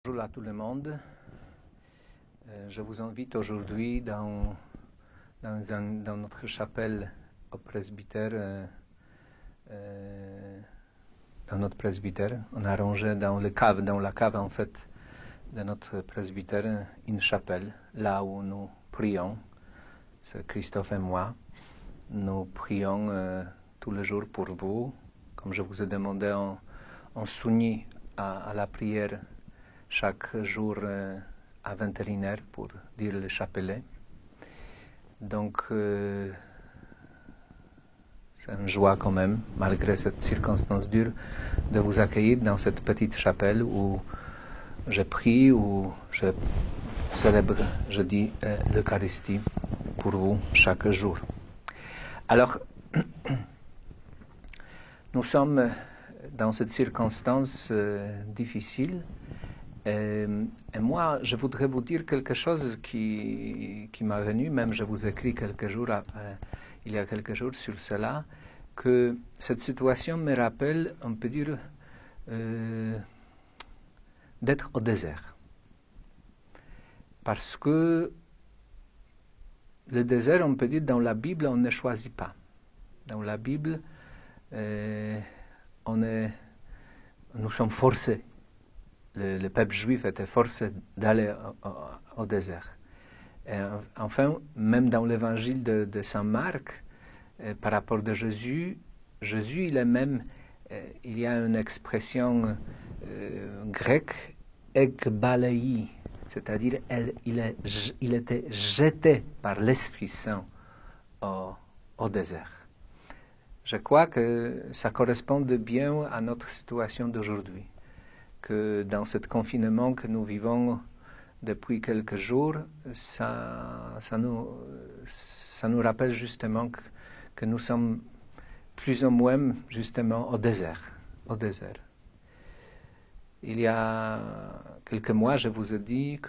Bonjour à tout le monde. Je vous invite aujourd'hui dans notre chapelle au presbytère, dans notre presbytère. On a rangé dans la cave en fait de notre presbytère, une chapelle, là où nous prions. C'est Christophe et moi. Nous prions tous les jours pour vous. Comme je vous ai demandé, on s'unit à la prière chaque jour à 21h pour dire le chapelet. Donc, c'est une joie quand même, malgré cette circonstance dure, de vous accueillir dans cette petite chapelle où je prie, où je célèbre, je dis, l'Eucharistie pour vous chaque jour. Alors, nous sommes dans cette circonstance difficile. Et moi, je voudrais vous dire quelque chose qui m'a venu, même je vous écris il y a quelques jours sur cela, que cette situation me rappelle, on peut dire, d'être au désert. Parce que le désert, on peut dire, dans la Bible, on ne choisit pas. Dans la Bible, nous sommes forcés. Le peuple juif était forcé d'aller au désert. Et enfin, même dans l'évangile de Saint Marc, par rapport à Jésus, il est même, il y a une expression grecque, ekbalei, c'est-à-dire il était jeté par l'Esprit Saint au désert. Je crois que ça correspond bien à notre situation d'aujourd'hui. Que dans ce confinement que nous vivons depuis quelques jours, ça nous rappelle justement que nous sommes plus ou moins justement au désert. Il y a quelques mois, je vous ai dit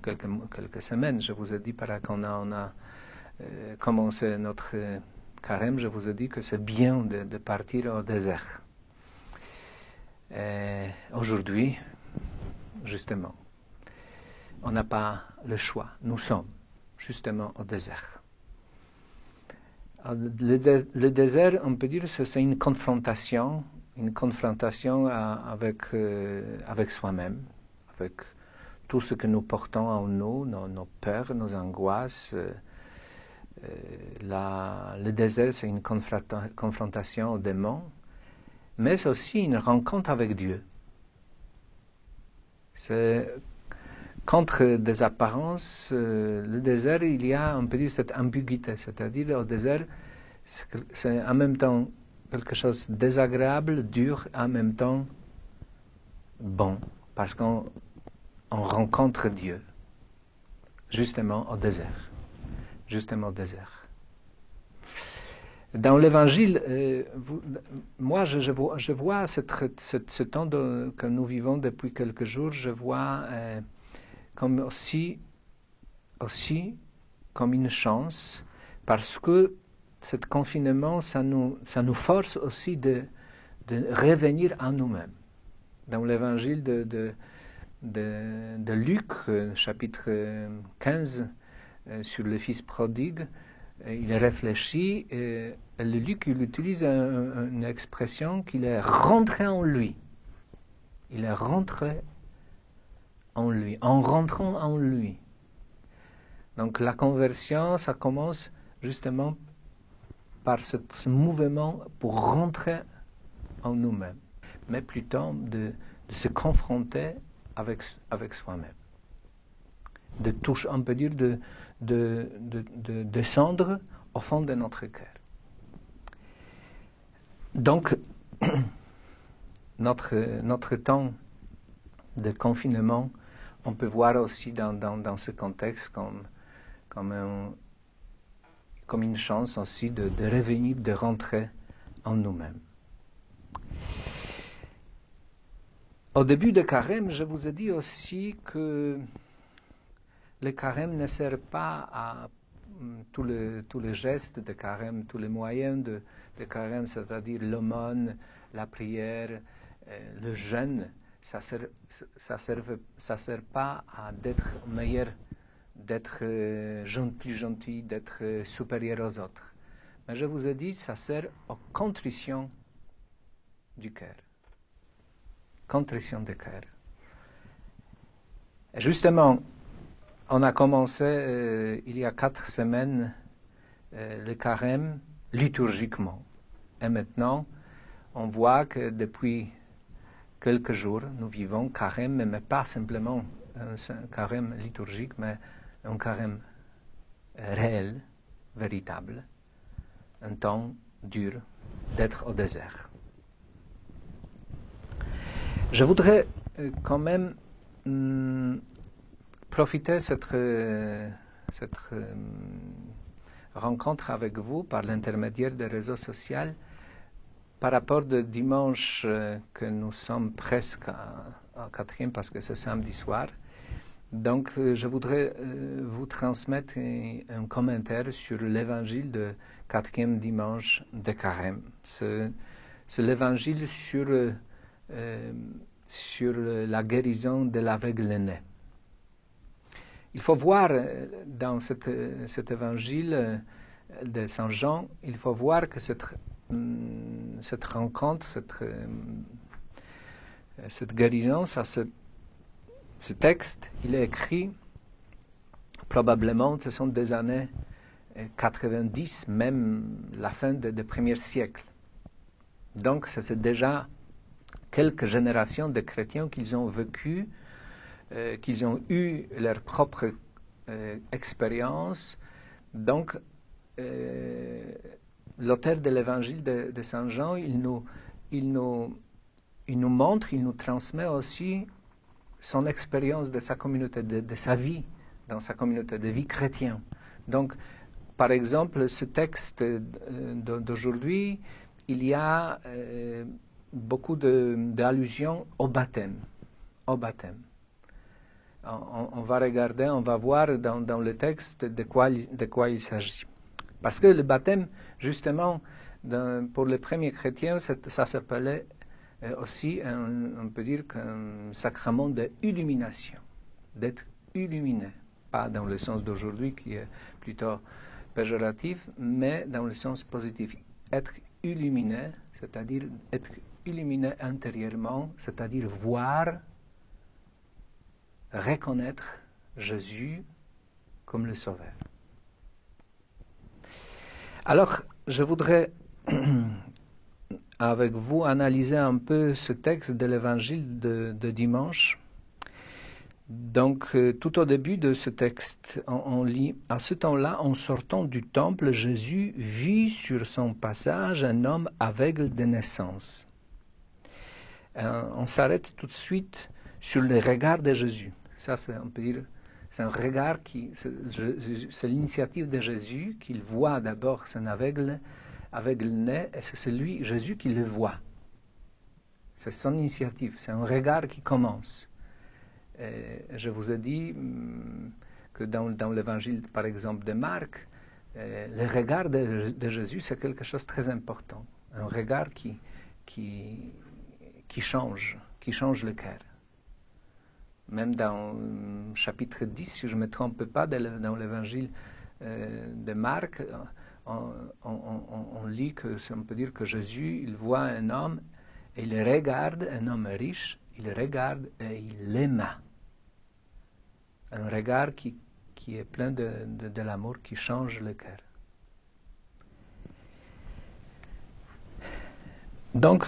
quelques semaines, je vous ai dit qu'on a commencé notre carême, je vous ai dit que c'est bien de partir au désert. Aujourd'hui, justement, on n'a pas le choix. Nous sommes justement au désert. Le désert, on peut dire, c'est une confrontation avec soi-même, avec tout ce que nous portons en nous, nos peurs, nos angoisses. Le désert, c'est une confrontation aux démons. Mais c'est aussi une rencontre avec Dieu. C'est contre des apparences, le désert, il y a, on peut dire, cette ambiguïté, c'est-à-dire au désert, c'est en même temps quelque chose de désagréable, dur, en même temps bon, parce qu'on rencontre Dieu, justement au désert. Dans l'Évangile, moi, je vois ce temps que nous vivons depuis quelques jours, je vois comme aussi comme une chance, parce que ce confinement, ça nous force aussi de revenir à nous-mêmes. Dans l'Évangile de Luc, chapitre 15, sur le fils prodigue, il réfléchit et le Luc il utilise une expression qu'il est rentré en lui. Il est rentré en lui, en rentrant en lui. Donc la conversion, ça commence justement par ce mouvement pour rentrer en nous-mêmes, mais plutôt de se confronter avec soi-même. De toucher, on peut dire, de descendre au fond de notre cœur. Donc, notre temps de confinement, on peut voir aussi dans ce contexte comme une chance aussi de revenir, de rentrer en nous-mêmes. Au début de carême, je vous ai dit aussi que le carême ne sert pas à tous les gestes de carême, tous les moyens de carême, c'est-à-dire l'aumône, la prière, le jeûne. ça sert pas à d'être meilleur, d'être plus gentil, d'être supérieur aux autres. Mais je vous ai dit, ça sert aux contritions du cœur. Contrition du cœur. Et justement, on a commencé il y a 4 semaines le carême liturgiquement. Et maintenant, on voit que depuis quelques jours, nous vivons carême, mais pas simplement un carême liturgique, mais un carême réel, véritable, un temps dur d'être au désert. Je voudrais quand même profiter de cette rencontre avec vous par l'intermédiaire des réseaux sociaux par rapport de dimanche que nous sommes presque à 4e parce que c'est samedi soir. Donc je voudrais vous transmettre un commentaire sur l'évangile de 4e dimanche de carême. C'est l'évangile sur la guérison de l'aveugle-né. Il faut voir dans cet évangile de Saint Jean, il faut voir que cette rencontre, cette guérison, ce texte, il est écrit probablement, ce sont des années 90, même la fin du premier siècle. Donc, c'est déjà quelques générations de chrétiens qu'ils ont vécu, qu'ils ont eu leur propre expérience. Donc, l'auteur de l'évangile de Saint Jean, il nous montre, il nous transmet aussi son expérience de sa communauté, de sa vie dans sa communauté, de vie chrétienne. Donc, par exemple, ce texte d'aujourd'hui, il y a beaucoup d'allusions au baptême. Au baptême. On va regarder, on va voir dans le texte de quoi il s'agit. Parce que le baptême, justement, pour les premiers chrétiens, ça s'appelait aussi, on peut dire, qu'un sacrement d'illumination, d'être illuminé. Pas dans le sens d'aujourd'hui, qui est plutôt péjoratif, mais dans le sens positif. Être illuminé, c'est-à-dire être illuminé intérieurement, c'est-à-dire voir, reconnaître Jésus comme le Sauveur. Alors, je voudrais avec vous analyser un peu ce texte de l'évangile de dimanche. Donc, tout au début de ce texte, on lit « À ce temps-là, en sortant du temple, Jésus vit sur son passage un homme aveugle de naissance. » On s'arrête tout de suite sur le regard de Jésus. Ça, on peut dire, c'est un regard c'est l'initiative de Jésus qu'il voit d'abord son aveugle-né, et c'est celui, Jésus, qui le voit. C'est son initiative, c'est un regard qui commence. Et je vous ai dit que dans l'évangile, par exemple, de Marc, le regard de Jésus, c'est quelque chose de très important. Un regard qui change le cœur. Même dans chapitre 10, si je ne me trompe pas, dans l'évangile de Marc, on lit on peut dire que Jésus, il voit un homme, et il regarde, un homme riche, il regarde et il l'aima. Un regard qui est plein de l'amour, qui change le cœur. Donc,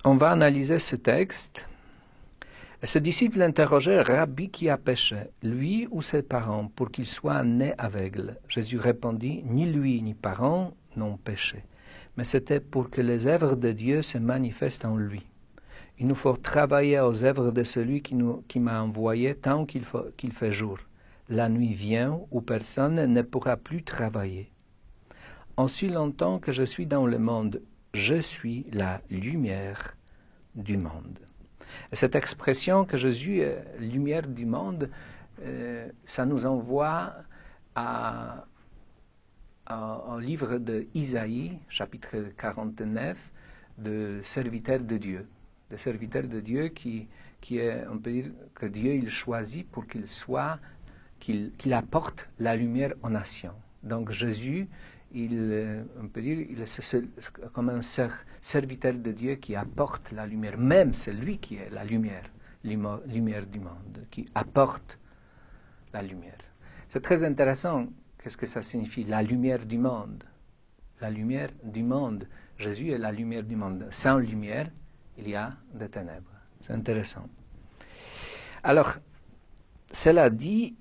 on va analyser ce texte. Ce disciple interrogeait « Rabbi, qui a péché, lui ou ses parents, pour qu'il soit né aveugle ?» Jésus répondit « Ni lui ni parents n'ont péché, mais c'était pour que les œuvres de Dieu se manifestent en lui. Il nous faut travailler aux œuvres de celui qui m'a envoyé tant qu'il fait jour. La nuit vient où personne ne pourra plus travailler. En si longtemps que je suis dans le monde, je suis la lumière du monde. » Et cette expression que Jésus est lumière du monde, ça nous envoie au livre d'Isaïe, chapitre 49, de serviteur de Dieu. Des serviteurs de Dieu qui qui est, on peut dire, que Dieu il choisit pour qu'il apporte la lumière aux nations. Donc Jésus, on peut dire, il est comme un serviteur de Dieu qui apporte la lumière. Même c'est lui qui est la lumière du monde, qui apporte la lumière. C'est très intéressant. Qu'est-ce que ça signifie? La lumière du monde. La lumière du monde. Jésus est la lumière du monde. Sans lumière, il y a des ténèbres. C'est intéressant. Alors, cela dit,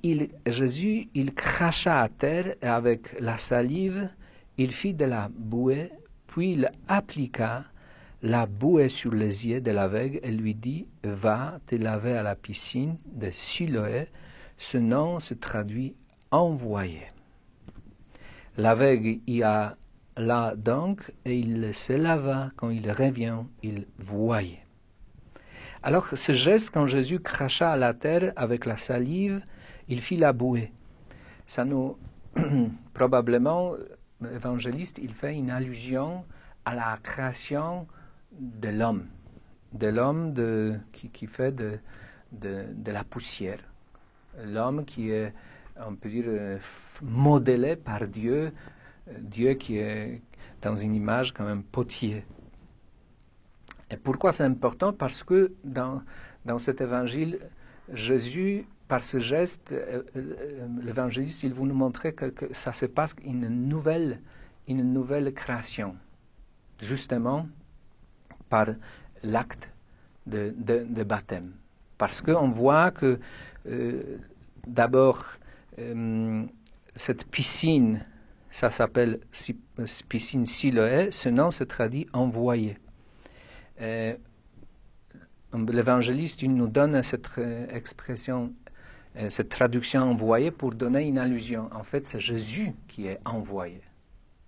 Jésus, il cracha à terre et avec la salive, il fit de la bouée, puis il appliqua la bouée sur les yeux de l'aveugle et lui dit, « Va te laver à la piscine de Siloé ». Ce nom se traduit « envoyé ». L'aveugle y alla donc et il se lava. Quand il revient, il voyait. Alors, ce geste, quand Jésus cracha à la terre avec la salive, il fit la bouée. Ça nous, probablement, l'évangéliste, il fait une allusion à la création de l'homme qui fait de la poussière. L'homme qui est, on peut dire, modélé par Dieu, Dieu qui est dans une image comme un potier. Et pourquoi c'est important? Parce que dans cet évangile, Jésus, par ce geste, l'évangéliste, il veut nous montrer que ça se passe une nouvelle création, justement par l'acte de baptême. Parce qu'on voit que d'abord, cette piscine, ça s'appelle piscine Siloé, ce nom se traduit envoyé. L'évangéliste il nous donne cette expression, cette traduction envoyée pour donner une allusion. En fait, c'est Jésus qui est envoyé.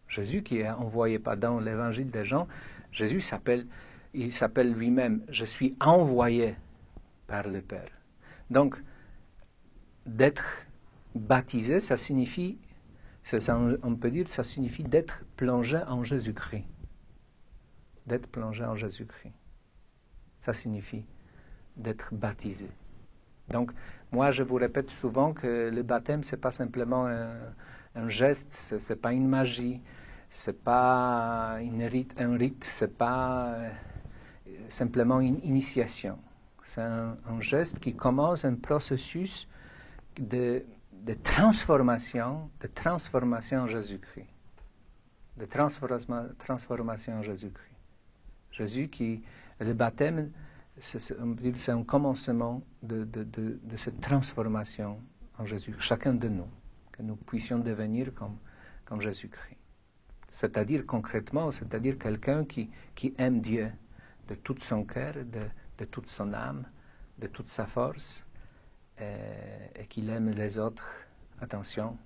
Jésus qui est envoyé, pas dans l'évangile de Jean. Jésus s'appelle lui-même, je suis envoyé par le Père. Donc, d'être baptisé, ça signifie, on peut dire, ça signifie d'être plongé en Jésus-Christ. D'être plongé en Jésus-Christ. Ça signifie d'être baptisé. Donc, moi, je vous répète souvent que le baptême, ce n'est pas simplement un geste, ce n'est pas une magie, ce n'est pas un rite, ce n'est pas simplement une initiation. C'est un geste qui commence un processus de transformation en Jésus-Christ. De transformation en Jésus-Christ. Le baptême, c'est un commencement de cette transformation en Jésus, chacun de nous, que nous puissions devenir comme Jésus-Christ. C'est-à-dire concrètement, quelqu'un qui aime Dieu de tout son cœur, de toute son âme, de toute sa force, et qu'il aime les autres, attention,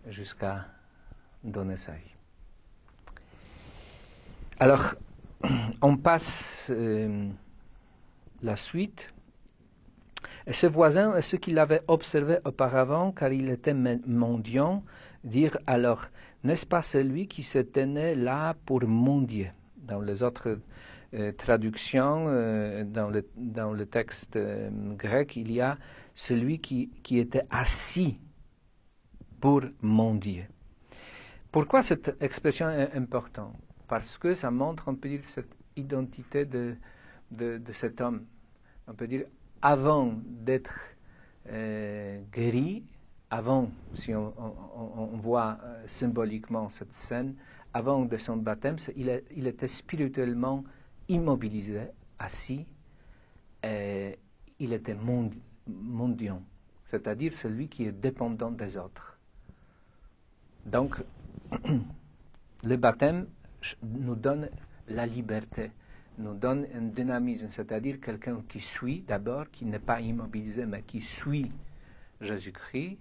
jusqu'à donner sa vie. Alors, on passe la suite. Et ce voisin et ceux qui l'avaient observé auparavant, car il était mendiant, dirent alors, n'est-ce pas celui qui se tenait là pour mendier? Dans les autres traductions, dans le texte grec, il y a celui qui était assis pour mendier. Pourquoi cette expression est importante? Parce que ça montre, on peut dire, cette identité de cet homme. On peut dire, avant d'être guéri, avant, si on voit symboliquement cette scène, avant de son baptême, il était spirituellement immobilisé, assis, et il était mendiant, c'est-à-dire celui qui est dépendant des autres. Donc, le baptême nous donne la liberté, nous donne un dynamisme, c'est-à-dire quelqu'un qui suit d'abord, qui n'est pas immobilisé, mais qui suit Jésus-Christ.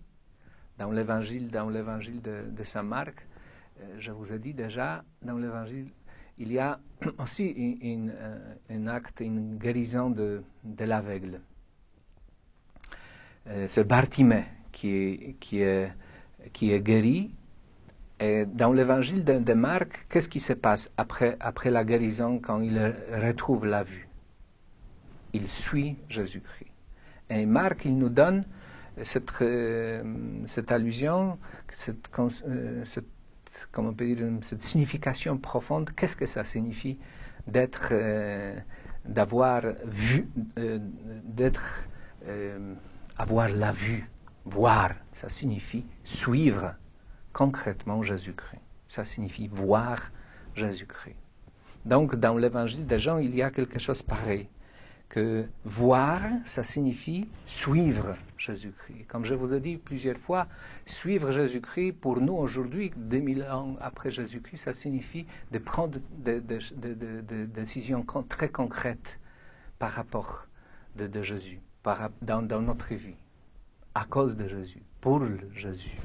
Dans l'évangile de Saint Marc, je vous ai dit déjà, dans l'évangile, il y a aussi un acte, une guérison de l'aveugle. C'est Bartimée qui est guéri. Et dans l'évangile de Marc, qu'est-ce qui se passe après la guérison quand il retrouve la vue? il suit Jésus-Christ. Et Marc, il nous donne cette allusion, comment on peut dire, cette signification profonde. Qu'est-ce que ça signifie d'avoir vu, avoir la vue, voir? Ça signifie suivre concrètement Jésus-Christ. Ça signifie voir Jésus-Christ. Donc, dans l'évangile de Jean, il y a quelque chose pareil. Que voir, ça signifie suivre Jésus-Christ. Comme je vous ai dit plusieurs fois, suivre Jésus-Christ, pour nous aujourd'hui, 2000 ans après Jésus-Christ, ça signifie de prendre des décisions très concrètes par rapport de Jésus, dans notre vie, à cause de Jésus, pour Jésus.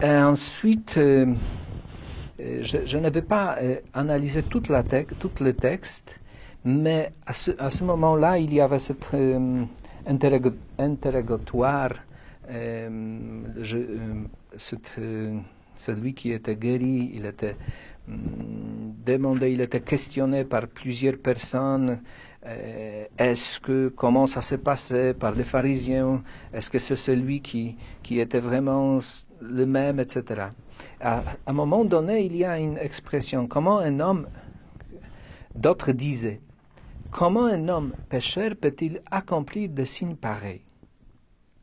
Ensuite, je ne vais pas analyser tout le texte, mais à ce moment-là, il y avait cet interrogatoire, celui qui était guéri, il était demandé, il était questionné par plusieurs personnes. Comment ça s'est passé par les pharisiens? Est-ce que c'est celui qui était vraiment le même, etc. À un moment donné, il y a une expression. Comment un homme, d'autres disaient, comment un homme pécheur peut-il accomplir des signes pareils?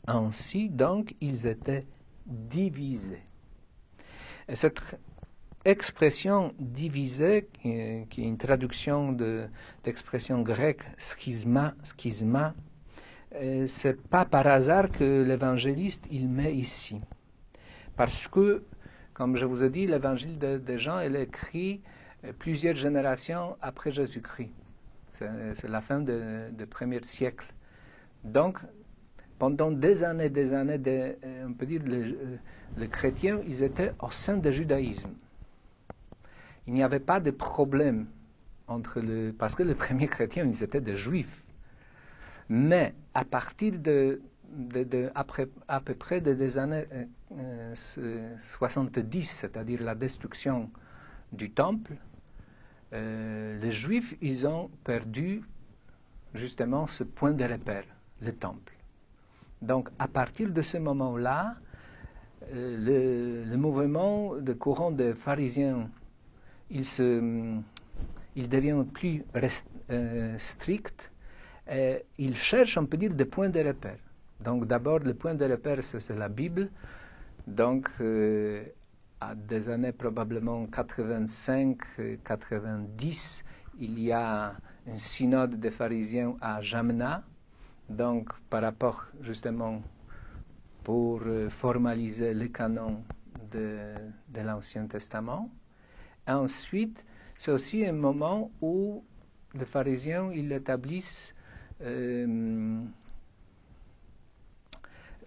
Ainsi, donc, ils étaient divisés. Et cette expression divisée, qui est une traduction d'expression grecque schisma, c'est pas par hasard que l'évangéliste il met ici. Parce que, comme je vous ai dit, l'évangile de Jean est écrit plusieurs générations après Jésus-Christ. C'est la fin du premier siècle. Donc, pendant des années, on peut dire, les chrétiens, ils étaient au sein du judaïsme. Il n'y avait pas de problème parce que les premiers chrétiens, ils étaient des juifs. Mais à partir à peu près des années 70, c'est-à-dire la destruction du temple, les Juifs, ils ont perdu justement ce point de repère, le temple. Donc, à partir de ce moment-là, le mouvement de courant des pharisiens, il devient plus strict et il cherche, on peut dire, des points de repère. Donc d'abord, le point de repère, c'est la Bible. Donc, à des années probablement 85-90, il y a un synode des pharisiens à Jamna. Donc, par rapport justement pour formaliser le canon de l'Ancien Testament. Et ensuite, c'est aussi un moment où les pharisiens ils établissent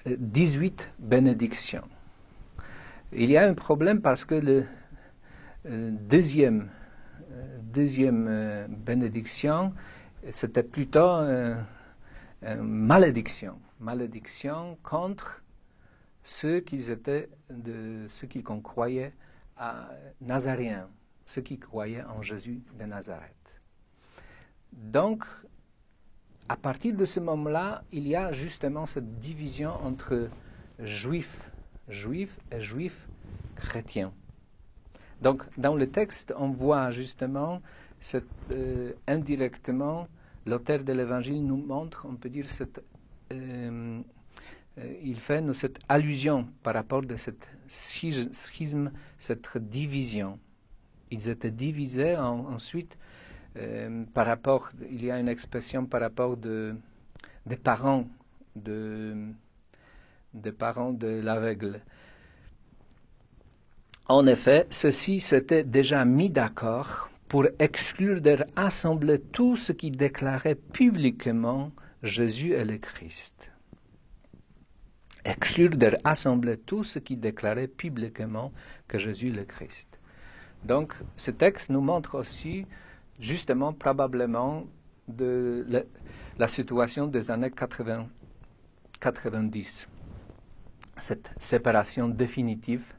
18 bénédictions. Il y a un problème parce que le deuxième bénédiction, c'était plutôt une malédiction contre ceux qui qu'on croyait à Nazaréens, ceux qui croyaient en Jésus de Nazareth. Donc, à partir de ce moment-là, il y a justement cette division entre juifs et juifs chrétiens. Donc, dans le texte, on voit justement, indirectement, l'auteur de l'Évangile nous montre, on peut dire, il fait cette allusion par rapport à cette schisme, cette division. Ils étaient divisés ensuite par rapport, il y a une expression par rapport des parents de l'aveugle. En effet, ceux-ci s'étaient déjà mis d'accord pour exclure de leur assemblée tout ce qui déclarait publiquement Jésus est le Christ. Exclure de leur assemblée tout ce qui déclarait publiquement que Jésus est le Christ. Donc, ce texte nous montre aussi, justement, probablement, la situation des années 90. Cette séparation définitive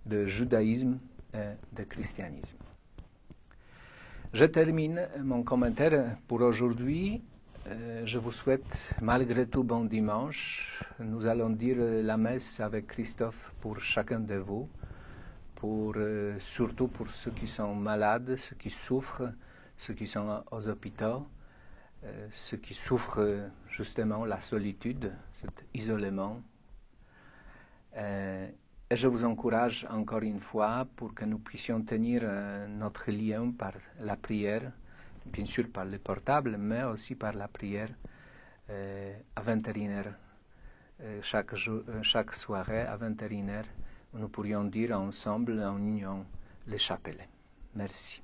de judaïsme et de christianisme. Je termine mon commentaire pour aujourd'hui. Je vous souhaite malgré tout bon dimanche. Nous allons dire la messe avec Christophe pour chacun de vous, surtout pour ceux qui sont malades, ceux qui souffrent, ceux qui sont aux hôpitaux, ceux qui souffrent justement la solitude, cet isolement. Et je vous encourage encore une fois pour que nous puissions tenir notre lien par la prière, bien sûr par le portable, mais aussi par la prière à 21h. Chaque soirée à 21h, nous pourrions dire ensemble en union le chapelet. Merci.